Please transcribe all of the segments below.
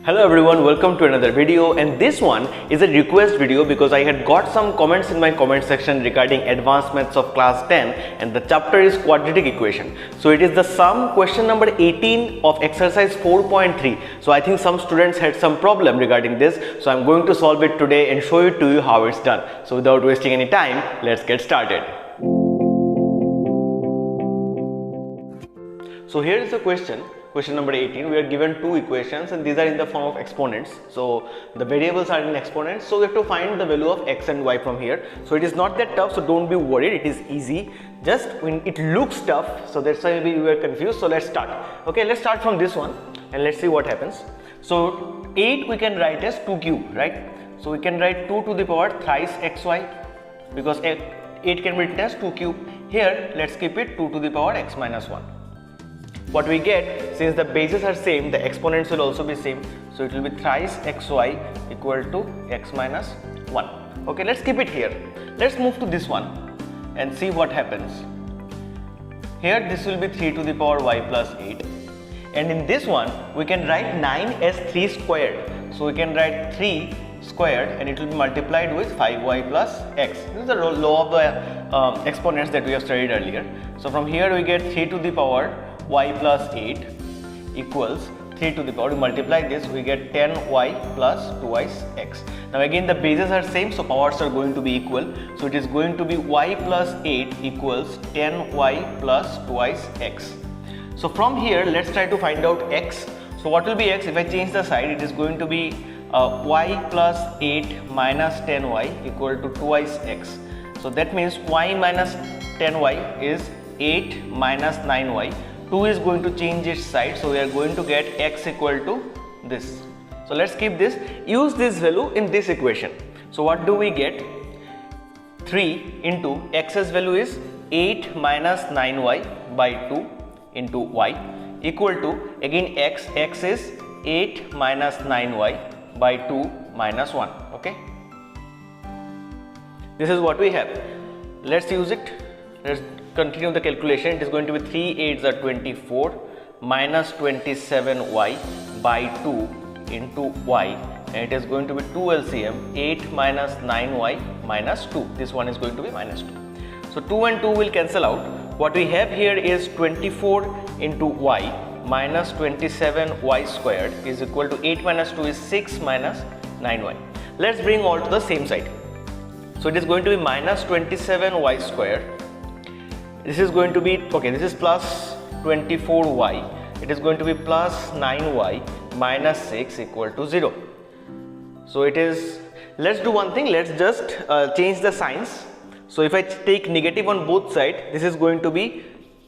Hello everyone, welcome to another video, and this one is a request video because I had got some comments in my comment section regarding advanced maths of class 10 and the chapter is quadratic equation. So it is the sum question number 18 of exercise 4.3. So I think some students had some problem regarding this, so I'm going to solve it today and show it to you how it's done. So without wasting any time, let's get started. So here is the question number 18. We are given two equations and these are in the form of exponents. So the variables are in exponents, so we have to find the value of x and y from here. So it is not that tough, so don't be worried, it is easy. Just when it looks tough, so that's why we were confused. So let's start. Okay, let's start from this one and let's see what happens. So 8 we can write as 2 cube, right? So we can write 2 to the power thrice xy because 8 can be written as 2 cube. Here let's keep it 2 to the power x minus 1. What we get, since the bases are same, the exponents will also be same, so it will be thrice xy equal to x minus 1. Okay, let's keep it here. Let's move to this one and see what happens. Here this will be 3 to the power y plus 8, and in this one we can write 9 as 3 squared. So we can write 3 squared and it will be multiplied with 5y plus x. This is the law of the exponents that we have studied earlier. So from here we get 3 to the power y plus 8 equals 3 to the power, we multiply this, we get 10y plus 2y x. Now again the bases are same, so powers are going to be equal, so it is going to be y plus 8 equals 10y plus 2y x. So from here let's try to find out x. So what will be x? If I change the side, it is going to be y plus 8 minus 10y equal to 2y x. So that means y minus 10y is 8 minus 9y. 2 is going to change its side, so we are going to get x equal to this. So let's keep this, use this value in this equation. So what do we get? 3 into x's value is 8 minus 9y by 2 into y equal to, again x is 8 minus 9y by 2 minus 1. Okay, this is what we have. Let's use it. Let's continue the calculation. It is going to be 3 8s are 24 minus 27y by 2 into y, and it is going to be 2 LCM, 8 minus 9y minus 2. This one is going to be minus 2. So 2 and 2 will cancel out. What we have here is 24 into y minus 27y squared is equal to 8 minus 2 is 6 minus 9y. Let's bring all to the same side. So it is going to be minus 27y squared. This is going to be, okay, this is plus 24y, it is going to be plus 9y minus 6 equal to 0. So it is, let's do one thing, let's just change the signs. So if I take negative on both sides, this is going to be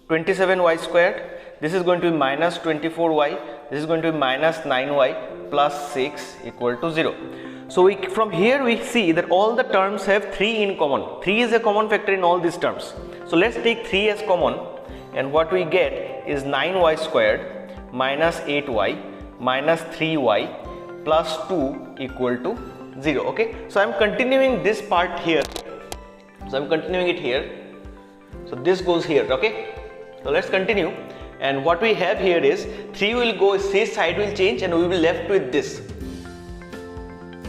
27y squared, this is going to be minus 24y, this is going to be minus 9y plus 6 equal to 0. So from here we see that all the terms have 3 in common. 3 is a common factor in all these terms. So let's take 3 as common, and what we get is 9y squared minus 8y minus 3y plus 2 equal to 0. Okay, so I'm continuing this part here. So I'm continuing it here. So this goes here. Okay, so let's continue. And what we have here is 3 will go, this side will change, and we will be left with this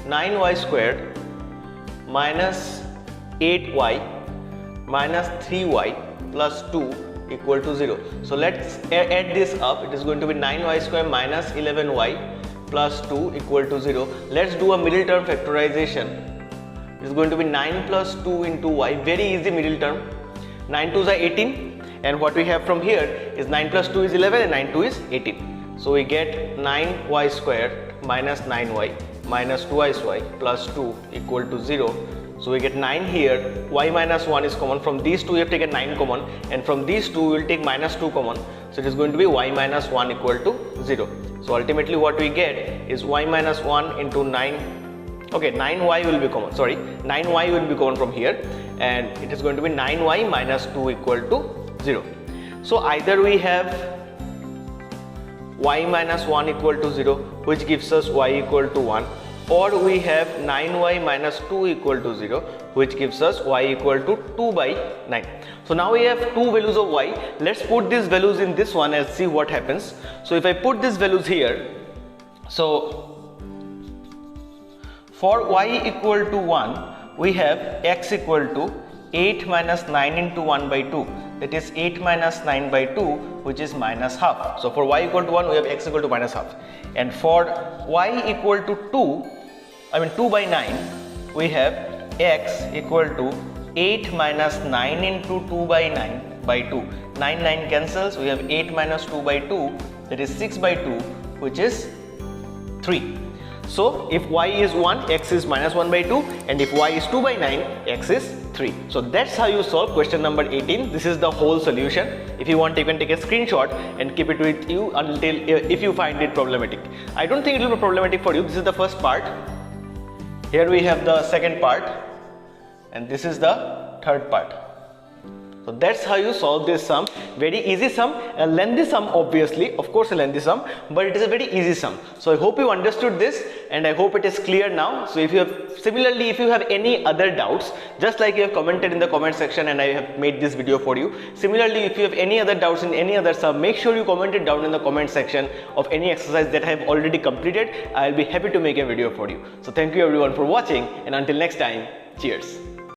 9y squared minus 8y minus 3y plus 2 equal to 0. So let's add this up. It is going to be 9y squared minus 11y plus 2 equal to 0. Let's do a middle term factorization. It is going to be 9 plus 2 into y, very easy middle term. 9 2s are 18, and what we have from here is 9 plus 2 is 11 and 9 2 is 18. So we get 9y squared minus 9y minus 2y plus 2 equal to 0. So we get 9 here, y minus 1 is common, from these two we have taken 9 common, and from these two we will take minus 2 common, so it is going to be y minus 1 equal to 0. So ultimately what we get is y minus 1 into 9, okay, 9y will be common, sorry, 9y will be common from here, and it is going to be 9y minus 2 equal to 0. So either we have y minus 1 equal to 0, which gives us y equal to 1, or we have 9y minus 2 equal to 0, which gives us y equal to 2 by 9. So now we have two values of y. Let's put these values in this one and see what happens. So if I put these values here, So for y equal to 1, we have x equal to 8 minus 9 into 1 by 2, that is 8 minus 9 by 2, which is minus half. So for y equal to 1, we have x equal to minus half. And for y equal to 2 by 9, we have x equal to 8 minus 9 into 2 by 9 by 2. 9 cancels, we have 8 minus 2 by 2, that is 6 by 2, which is 3. So if y is 1, x is minus 1 by 2, and if y is 2 by 9, x is 3. So that's how you solve question number 18. This is the whole solution. If you want, you can take a screenshot and keep it with you until if you find it problematic. I don't think it will be problematic for you. This is the first part. Here we have the second part, and this is the third part. So that's how you solve this sum. Very easy sum, a lengthy sum obviously, of course a lengthy sum, but it is a very easy sum. So I hope you understood this, and I hope it is clear now. So if you have any other doubts, just like you have commented in the comment section and I have made this video for you. Similarly, if you have any other doubts in any other sum, make sure you comment it down in the comment section of any exercise that I have already completed. I will be happy to make a video for you. So thank you everyone for watching, and until next time, cheers.